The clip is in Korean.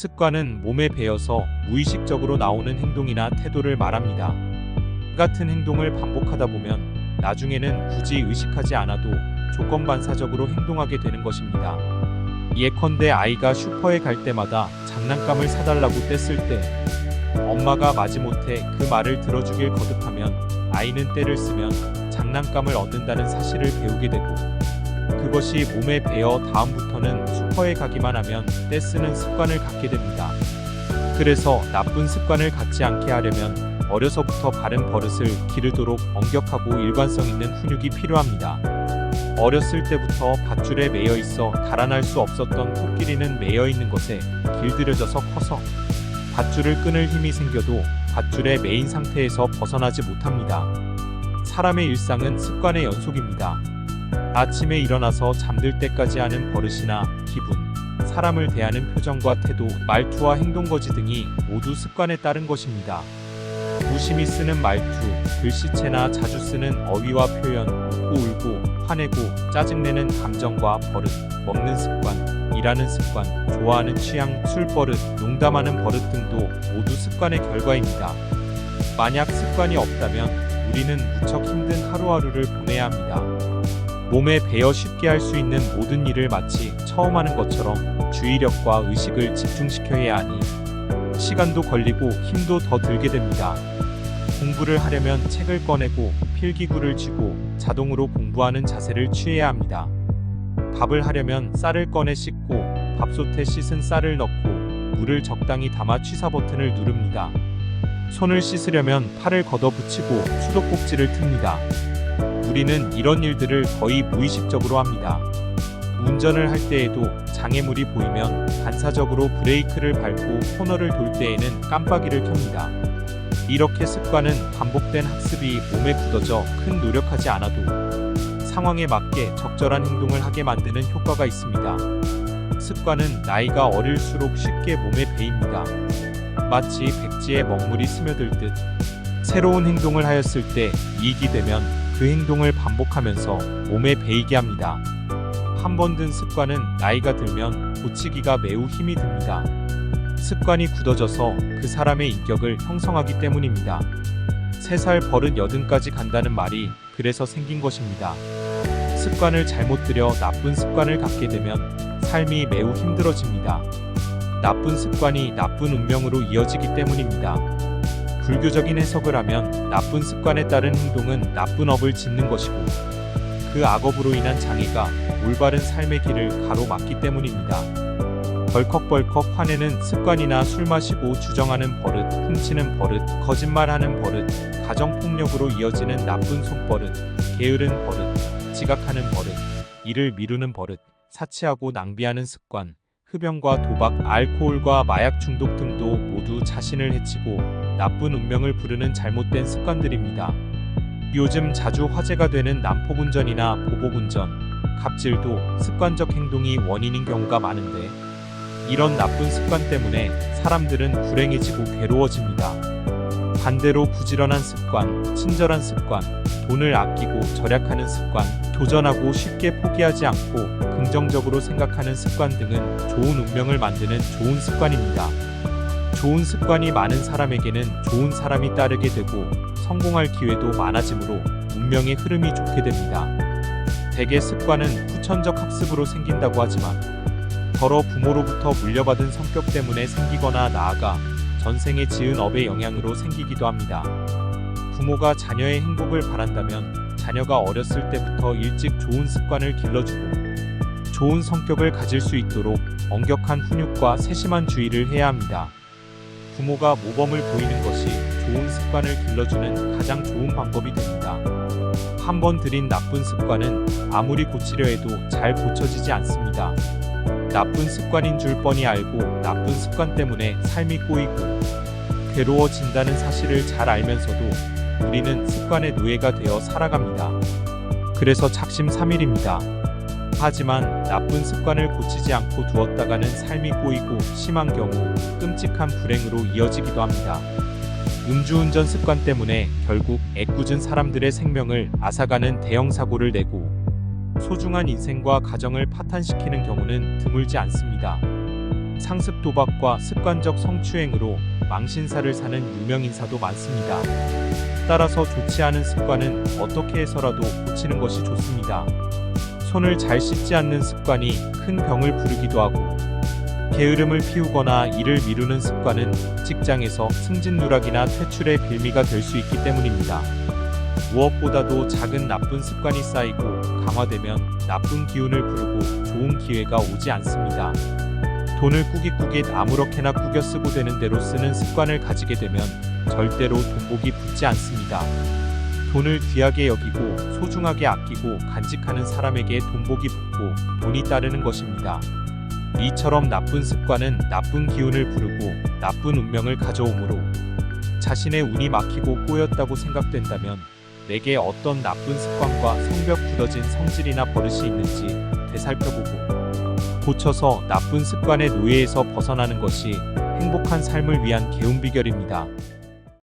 습관은 몸에 배어서 무의식적으로 나오는 행동이나 태도를 말합니다. 같은 행동을 반복하다 보면 나중에는 굳이 의식하지 않아도 조건반사적으로 행동하게 되는 것입니다. 예컨대 아이가 슈퍼에 갈 때마다 장난감을 사달라고 뗐을 때 엄마가 마지못해 그 말을 들어주길 거듭하면 아이는 떼를 쓰면 장난감을 얻는다는 사실을 배우게 되고, 그것이 몸에 배어 다음부터는 슈퍼에 가기만 하면 떼쓰는 습관을 갖게 됩니다. 그래서 나쁜 습관을 갖지 않게 하려면 어려서부터 바른 버릇을 기르도록 엄격하고 일관성 있는 훈육이 필요합니다. 어렸을 때부터 밧줄에 매여 있어 달아날 수 없었던 코끼리는 매여 있는 것에 길들여져서 커서 밧줄을 끊을 힘이 생겨도 밧줄에 매인 상태에서 벗어나지 못합니다. 사람의 일상은 습관의 연속입니다. 아침에 일어나서 잠들 때까지 하는 버릇이나 기분, 사람을 대하는 표정과 태도, 말투와 행동거지 등이 모두 습관에 따른 것입니다. 무심히 쓰는 말투, 글씨체나 자주 쓰는 어휘와 표현, 웃고 울고, 화내고, 짜증내는 감정과 버릇, 먹는 습관, 일하는 습관, 좋아하는 취향, 술버릇, 농담하는 버릇 등도 모두 습관의 결과입니다. 만약 습관이 없다면 우리는 무척 힘든 하루하루를 보내야 합니다. 몸에 배어 쉽게 할 수 있는 모든 일을 마치 처음 하는 것처럼 주의력과 의식을 집중시켜야 하니 시간도 걸리고 힘도 더 들게 됩니다. 공부를 하려면 책을 꺼내고 필기구를 쥐고 자동으로 공부하는 자세를 취해야 합니다. 밥을 하려면 쌀을 꺼내 씻고 밥솥에 씻은 쌀을 넣고 물을 적당히 담아 취사 버튼을 누릅니다. 손을 씻으려면 팔을 걷어붙이고 수도꼭지를 틉니다. 우리는 이런 일들을 거의 무의식적으로 합니다. 운전을 할 때에도 장애물이 보이면 반사적으로 브레이크를 밟고 코너를 돌 때에는 깜빡이를 켭니다. 이렇게 습관은 반복된 학습이 몸에 굳어져 큰 노력하지 않아도 상황에 맞게 적절한 행동을 하게 만드는 효과가 있습니다. 습관은 나이가 어릴수록 쉽게 몸에 배입니다. 마치 백지에 먹물이 스며들듯 새로운 행동을 하였을 때 이익이 되면 그 행동을 반복하면서 몸에 배이게 합니다. 한 번 든 습관은 나이가 들면 고치기가 매우 힘이 듭니다. 습관이 굳어져서 그 사람의 인격을 형성하기 때문입니다. 3살 버릇 80까지 간다는 말이 그래서 생긴 것입니다. 습관을 잘못 들여 나쁜 습관을 갖게 되면 삶이 매우 힘들어집니다. 나쁜 습관이 나쁜 운명으로 이어지기 때문입니다. 불교적인 해석을 하면 나쁜 습관에 따른 행동은 나쁜 업을 짓는 것이고, 그 악업으로 인한 장애가 올바른 삶의 길을 가로막기 때문입니다. 벌컥벌컥 화내는 습관이나 술 마시고 주정하는 버릇, 훔치는 버릇, 거짓말하는 버릇, 가정폭력으로 이어지는 나쁜 손버릇, 게으른 버릇, 지각하는 버릇, 일을 미루는 버릇, 사치하고 낭비하는 습관, 흡연과 도박, 알코올과 마약 중독 등도 모두 자신을 해치고 나쁜 운명을 부르는 잘못된 습관들입니다. 요즘 자주 화제가 되는 난폭운전이나 보복운전, 갑질도 습관적 행동이 원인인 경우가 많은데, 이런 나쁜 습관 때문에 사람들은 불행해지고 괴로워집니다. 반대로 부지런한 습관, 친절한 습관, 돈을 아끼고 절약하는 습관, 도전하고 쉽게 포기하지 않고 긍정적으로 생각하는 습관 등은 좋은 운명을 만드는 좋은 습관입니다. 좋은 습관이 많은 사람에게는 좋은 사람이 따르게 되고 성공할 기회도 많아지므로 운명의 흐름이 좋게 됩니다. 대개 습관은 후천적 학습으로 생긴다고 하지만 더러 부모로부터 물려받은 성격 때문에 생기거나 나아가 전생에 지은 업의 영향으로 생기기도 합니다. 부모가 자녀의 행복을 바란다면 자녀가 어렸을 때부터 일찍 좋은 습관을 길러주고 좋은 성격을 가질 수 있도록 엄격한 훈육과 세심한 주의를 해야 합니다. 부모가 모범을 보이는 것이 좋은 습관을 길러주는 가장 좋은 방법이 됩니다. 한 번 들인 나쁜 습관은 아무리 고치려 해도 잘 고쳐지지 않습니다. 나쁜 습관인 줄 뻔히 알고 나쁜 습관 때문에 삶이 꼬이고 괴로워진다는 사실을 잘 알면서도 우리는 습관의 노예가 되어 살아갑니다. 그래서 작심삼일입니다. 하지만 나쁜 습관을 고치지 않고 두었다가는 삶이 꼬이고 심한 경우 끔찍한 불행으로 이어지기도 합니다. 음주운전 습관 때문에 결국 애꿎은 사람들의 생명을 앗아가는 대형 사고를 내고 소중한 인생과 가정을 파탄시키는 경우는 드물지 않습니다. 상습 도박과 습관적 성추행으로 망신사를 사는 유명 인사도 많습니다. 따라서 좋지 않은 습관은 어떻게 해서라도 고치는 것이 좋습니다. 손을 잘 씻지 않는 습관이 큰 병을 부르기도 하고, 게으름을 피우거나 일을 미루는 습관은 직장에서 승진 누락이나 퇴출의 빌미가 될 수 있기 때문입니다. 무엇보다도 작은 나쁜 습관이 쌓이고 강화되면 나쁜 기운을 부르고 좋은 기회가 오지 않습니다. 돈을 꾸깃꾸깃 아무렇게나 꾸겨 쓰고 되는 대로 쓰는 습관을 가지게 되면 절대로 돈복이 붙지 않습니다. 돈을 귀하게 여기고 소중하게 아끼고 간직하는 사람에게 돈복이 붙고 돈이 따르는 것입니다. 이처럼 나쁜 습관은 나쁜 기운을 부르고 나쁜 운명을 가져오므로 자신의 운이 막히고 꼬였다고 생각된다면 내게 어떤 나쁜 습관과 성벽 굳어진 성질이나 버릇이 있는지 되살펴보고 고쳐서 나쁜 습관의 노예에서 벗어나는 것이 행복한 삶을 위한 개운 비결입니다.